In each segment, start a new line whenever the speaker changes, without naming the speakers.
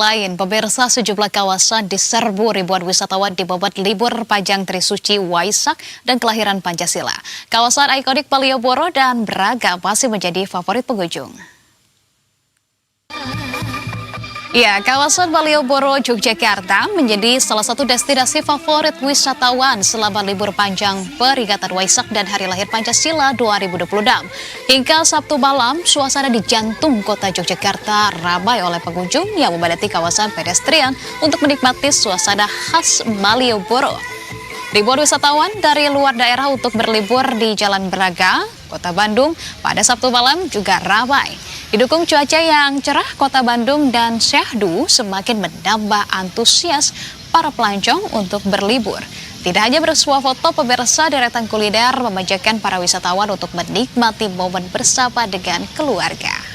Lain, pemirsa sejumlah kawasan diserbu ribuan wisatawan di momen libur panjang Trisuci Waisak dan kelahiran Pancasila. Kawasan ikonik Malioboro dan Braga masih menjadi favorit pengunjung. Ya, kawasan Malioboro, Yogyakarta menjadi salah satu destinasi favorit wisatawan selama libur panjang peringatan Waisak dan Hari Lahir Pancasila 2026. Hingga Sabtu malam, suasana di jantung kota Yogyakarta ramai oleh pengunjung yang memadati kawasan pedestrian untuk menikmati suasana khas Malioboro. Ribuan wisatawan dari luar daerah untuk berlibur di Jalan Braga, Kota Bandung pada Sabtu malam juga ramai. Didukung cuaca yang cerah, Kota Bandung dan Syahdu semakin menambah antusias para pelancong untuk berlibur. Tidak hanya bersuah foto, pemirsa, deretan kuliner memanjakan para wisatawan untuk menikmati momen bersama dengan keluarga.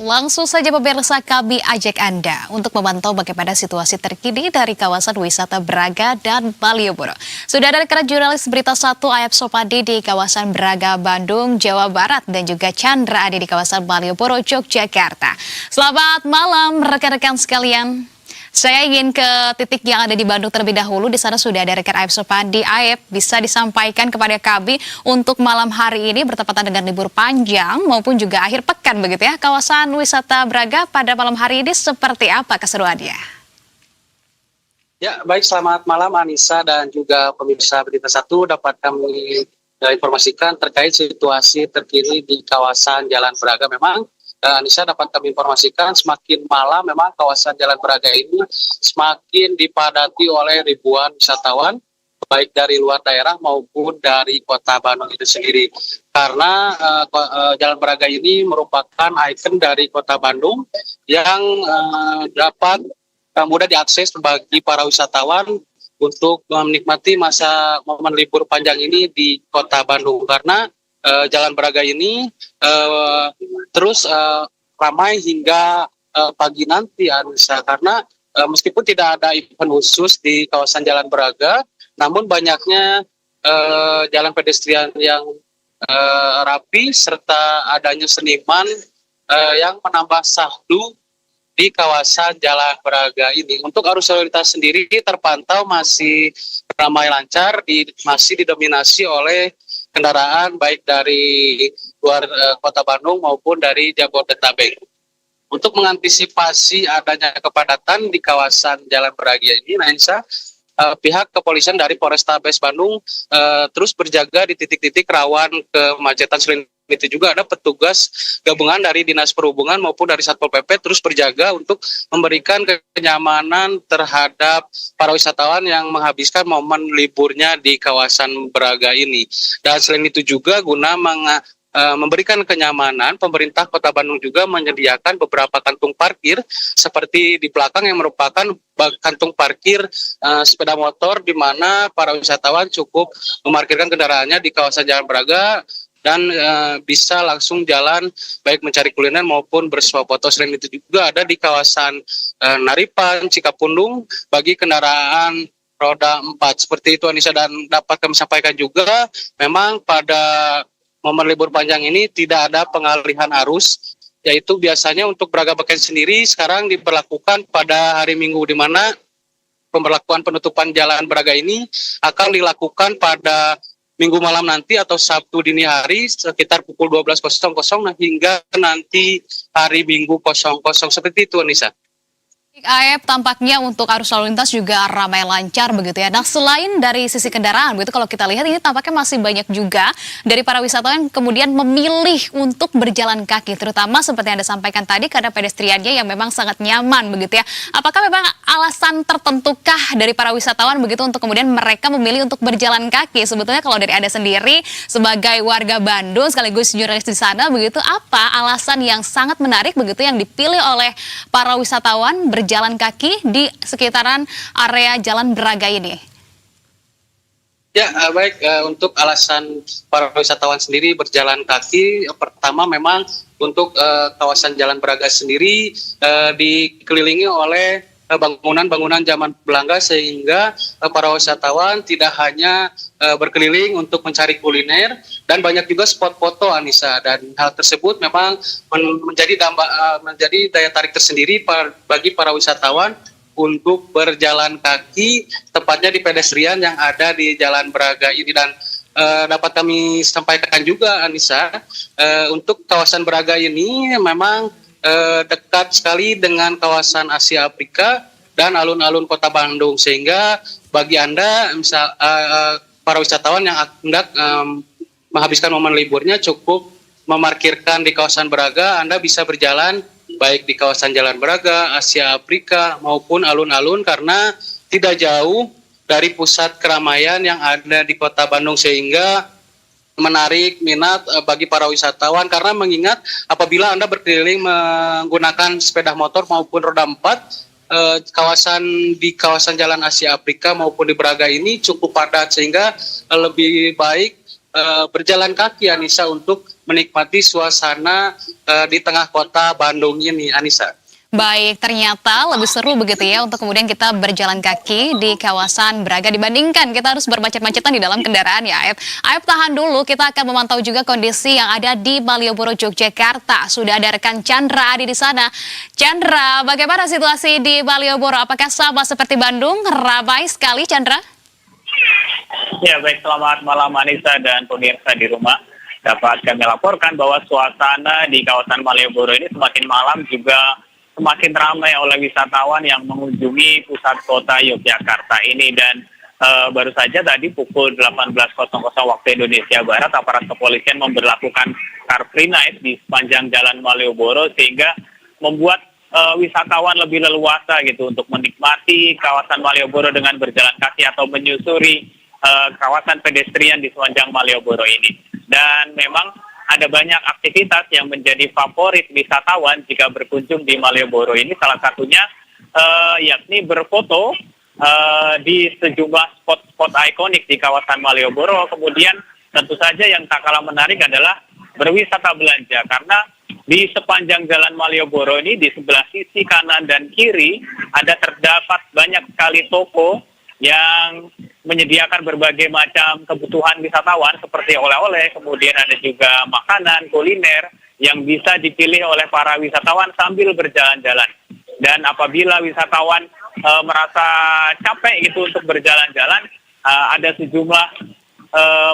Langsung saja pemirsa, kami ajak Anda untuk memantau bagaimana situasi terkini dari kawasan wisata Braga dan Malioboro. Sudah ada rekan jurnalis Berita 1 Ayap Sopandi di kawasan Braga, Bandung, Jawa Barat dan juga Chandra Adi di kawasan Malioboro, Yogyakarta. Selamat malam rekan-rekan sekalian. Saya ingin ke titik yang ada di Bandung terlebih dahulu. Di sana sudah ada rekan Ayap Sopandi. Ayap, bisa disampaikan kepada kami untuk malam hari ini bertepatan dengan libur panjang maupun juga akhir pekan begitu ya. Kawasan wisata Braga pada malam hari ini seperti apa keseruannya?
Ya, baik, selamat malam Anissa dan juga pemirsa Berita 1. Dapat kami informasikan terkait situasi terkini di kawasan Jalan Braga. Memang Anissa, dapat kami informasikan semakin malam memang kawasan Jalan Braga ini semakin dipadati oleh ribuan wisatawan baik dari luar daerah maupun dari kota Bandung itu sendiri. Karena Jalan Braga ini merupakan ikon dari kota Bandung yang dapat mudah diakses bagi para wisatawan untuk menikmati masa momen libur panjang ini di kota Bandung. Karena Jalan Braga ini terus ramai hingga pagi nanti, Anissa, karena meskipun tidak ada event khusus di kawasan Jalan Braga, namun banyaknya jalan pedestrian yang rapi serta adanya seniman yang menambah syahdu di kawasan Jalan Braga ini. Untuk arus lalu lintas sendiri terpantau masih ramai lancar, masih didominasi oleh kendaraan baik dari luar kota Bandung maupun dari Jabodetabek. Untuk mengantisipasi adanya kepadatan di kawasan Jalan Braga ini, Anissa, pihak kepolisian dari Polrestabes Bandung terus berjaga di titik-titik rawan kemacetan. Selain itu juga ada petugas gabungan dari Dinas Perhubungan maupun dari Satpol PP terus berjaga untuk memberikan kenyamanan terhadap para wisatawan yang menghabiskan momen liburnya di kawasan Braga ini. Dan selain itu juga guna memberikan kenyamanan, pemerintah Kota Bandung juga menyediakan beberapa kantung parkir seperti di belakang yang merupakan kantung parkir sepeda motor, di mana para wisatawan cukup memarkirkan kendaraannya di kawasan Jalan Braga dan bisa langsung jalan baik mencari kuliner maupun bersuah foto. Selain itu juga ada di kawasan Naripan, Cikapundung bagi kendaraan roda 4. Seperti itu, Anissa, dan dapat kami sampaikan juga memang pada momen libur panjang ini tidak ada pengalihan arus, yaitu biasanya untuk Braga Beken sendiri sekarang diberlakukan pada hari Minggu, di mana pemberlakuan penutupan Jalan Braga ini akan dilakukan pada Minggu malam nanti atau Sabtu dini hari sekitar pukul 12.00 hingga nanti hari Minggu 00. Seperti itu, Anissa.
Aep tampaknya untuk arus lalu lintas juga ramai lancar begitu ya. Nah, selain dari sisi kendaraan begitu, kalau kita lihat ini tampaknya masih banyak juga dari para wisatawan yang kemudian memilih untuk berjalan kaki, terutama seperti yang Anda sampaikan tadi karena pedestriannya yang memang sangat nyaman begitu ya. Apakah memang alasan tertentukah dari para wisatawan begitu untuk kemudian mereka memilih untuk berjalan kaki? Sebetulnya kalau dari Anda sendiri sebagai warga Bandung sekaligus jurnalis di sana begitu, apa alasan yang sangat menarik begitu yang dipilih oleh para wisatawan berjalan kaki di sekitaran area Jalan Braga ini?
Ya, baik. Untuk alasan para wisatawan sendiri berjalan kaki, pertama memang untuk kawasan Jalan Braga sendiri dikelilingi oleh bangunan-bangunan zaman Belanda, sehingga para wisatawan tidak hanya berkeliling untuk mencari kuliner, dan banyak juga spot foto, Anissa, dan hal tersebut memang menjadi daya tarik tersendiri bagi para wisatawan untuk berjalan kaki, tepatnya di pedestrian yang ada di Jalan Braga ini. Dan dapat kami sampaikan juga, Anissa, untuk kawasan Braga ini memang dekat sekali dengan kawasan Asia Afrika dan alun-alun Kota Bandung, sehingga bagi Anda para wisatawan yang hendak menghabiskan momen liburnya cukup memarkirkan di kawasan Braga. Anda bisa berjalan baik di kawasan Jalan Braga, Asia Afrika maupun alun-alun, karena tidak jauh dari pusat keramaian yang ada di Kota Bandung, sehingga menarik minat bagi para wisatawan. Karena mengingat apabila Anda berkeliling menggunakan sepeda motor maupun roda 4, di kawasan Jalan Asia Afrika maupun di Braga ini cukup padat, sehingga lebih baik berjalan kaki, Anissa, untuk menikmati suasana di tengah kota Bandung ini, Anissa.
Baik, ternyata lebih seru begitu ya untuk kemudian kita berjalan kaki di kawasan Braga dibandingkan kita harus bermacet-macetan di dalam kendaraan ya, Aep. Aep, tahan dulu, kita akan memantau juga kondisi yang ada di Malioboro, Yogyakarta. Sudah ada rekan Chandra Adi di sana. Chandra, bagaimana situasi di Malioboro? Apakah sama seperti Bandung? Ramai sekali, Chandra?
Ya, baik, selamat malam Anissa dan pemirsa di rumah. Dapat kami laporkan bahwa suasana di kawasan Malioboro ini semakin malam juga semakin ramai oleh wisatawan yang mengunjungi pusat kota Yogyakarta ini. Dan baru saja tadi pukul 18.00 waktu Indonesia Barat, aparat kepolisian memberlakukan Car Free Night di sepanjang Jalan Malioboro, sehingga membuat wisatawan lebih leluasa gitu untuk menikmati kawasan Malioboro dengan berjalan kaki atau menyusuri kawasan pedestrian di sepanjang Malioboro ini. Dan memang ada banyak aktivitas yang menjadi favorit wisatawan jika berkunjung di Malioboro ini. Salah satunya yakni berfoto di sejumlah spot-spot ikonik di kawasan Malioboro. Kemudian tentu saja yang tak kalah menarik adalah berwisata belanja, karena di sepanjang Jalan Malioboro ini di sebelah sisi kanan dan kiri terdapat banyak sekali toko yang menyediakan berbagai macam kebutuhan wisatawan seperti oleh-oleh, kemudian ada juga makanan, kuliner yang bisa dipilih oleh para wisatawan sambil berjalan-jalan. Dan apabila wisatawan merasa capek gitu untuk berjalan-jalan, ada sejumlah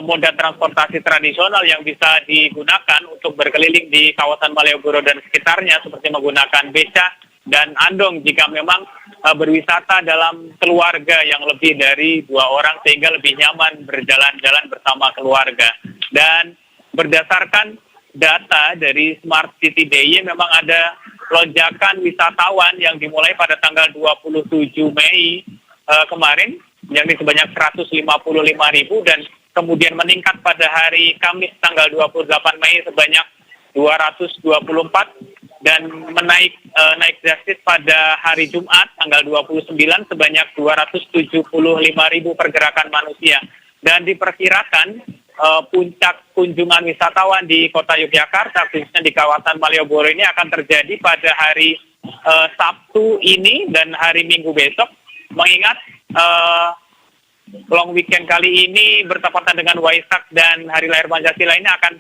moda transportasi tradisional yang bisa digunakan untuk berkeliling di kawasan Malioboro dan sekitarnya, seperti menggunakan beca dan andong jika memang berwisata dalam keluarga yang lebih dari 2 orang, sehingga lebih nyaman berjalan-jalan bersama keluarga. Dan berdasarkan data dari Smart City DIY, memang ada lonjakan wisatawan yang dimulai pada tanggal 27 Mei kemarin, yang di sebanyak 155.000, dan kemudian meningkat pada hari Kamis tanggal 28 Mei sebanyak 224, dan naik drastis pada hari Jumat tanggal 29 sebanyak 275.000 pergerakan manusia. Dan diperkirakan puncak kunjungan wisatawan di kota Yogyakarta, khususnya di kawasan Malioboro ini, akan terjadi pada hari Sabtu ini dan hari Minggu besok, mengingat long weekend kali ini bertepatan dengan Waisak dan Hari Lahir Pancasila ini akan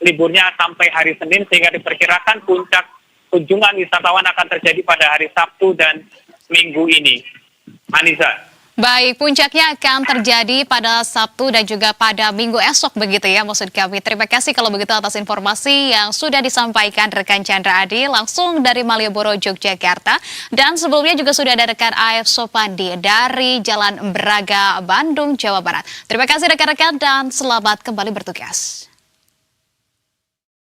liburnya sampai hari Senin, sehingga diperkirakan puncak kunjungan wisatawan akan terjadi pada hari Sabtu dan Minggu ini. Anissa.
Baik, puncaknya akan terjadi pada Sabtu dan juga pada Minggu esok begitu ya maksud kami. Terima kasih kalau begitu atas informasi yang sudah disampaikan rekan Chandra Adi langsung dari Malioboro, Yogyakarta. Dan sebelumnya juga sudah ada rekan AF Sopandi dari Jalan Braga, Bandung, Jawa Barat. Terima kasih rekan-rekan dan selamat kembali bertugas.